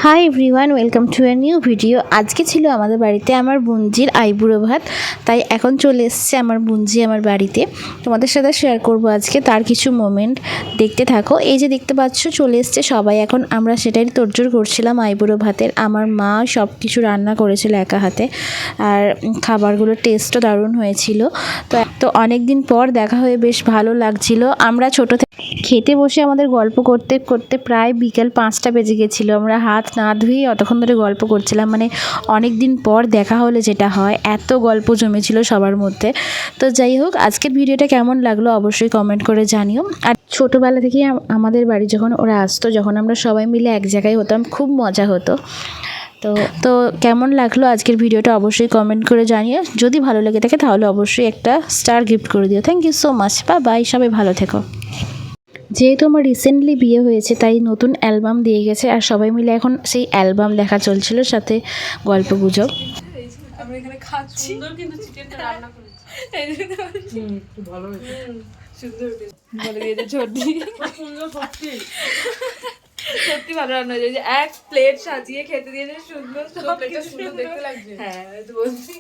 Hi everyone, welcome to a new video. আজকে ছিল আমাদের বাড়িতে আমার বোনজির আইবুড়ো ভাত, তাই এখন চলে এসছে আমার বোনজি আমার বাড়িতে। তোমাদের সাথে শেয়ার করব আজকে তার কিছু মোমেন্ট, দেখতে থাকো। এই যে দেখতে পাচ্ছ চলে এসছে সবাই, এখন আমরা সেটাই তোড়জোড় করছিলাম আইবুড়ো ভাতের। আমার মা সব কিছু রান্না করেছিল একা হাতে, আর খাবারগুলোর টেস্টও দারুণ হয়েছিল। তো অনেক দিন পর দেখা হয়ে বেশ ভালো লাগছিল। আমরা ছোটো থেকে খেতে বসে আমাদের গল্প করতে করতে প্রায় বিকেল 5টা বেজে গেছিলো। আমরা হাত না ধুয়েই অতক্ষণ ধরে গল্প করছিলাম, মানে অনেক দিন পর দেখা হলে যেটা হয়, এত গল্প জমেছিল সবার মধ্যে। তো যাই হোক, আজকের ভিডিওটা কেমন লাগলো অবশ্যই কমেন্ট করে জানিও। আর ছোটোবেলা থেকেই আমাদের বাড়ি যখন ওরা আসতো, যখন আমরা সবাই মিলে এক জায়গায় হতাম, খুব মজা হতো। তো কেমন লাগলো আজকের ভিডিওটা অবশ্যই কমেন্ট করে জানিও। যদি ভালো লেগে থাকে তাহলে অবশ্যই একটা স্টার গিফট করে দিও। Thank you so much, bye, সবাই ভালো থেকো। যেহেতু আমার রিসেন্টলি বিয়ে হয়েছে, তাই নতুন অ্যালবাম দিয়ে গেছে, আর সবাই মিলে এখন সেই অ্যালবাম দেখা চলছিল, সাথে গল্প গুজব। আমরা এখানে খাচ্ছি, সুন্দর কিন্তু চিকেনটা রান্না করেছি। একটু ভালো হয়েছে, সুন্দর বলে দিয়েছে ছোটি, সুন্দর সত্যি সত্যি ভালো রান্না হয়েছে। এক প্লেট সাজিয়ে খেতে দিয়েছে, সুন্দর, সব প্লেটটা সুন্দর দেখতে লাগছে। হ্যাঁ, তো বলছি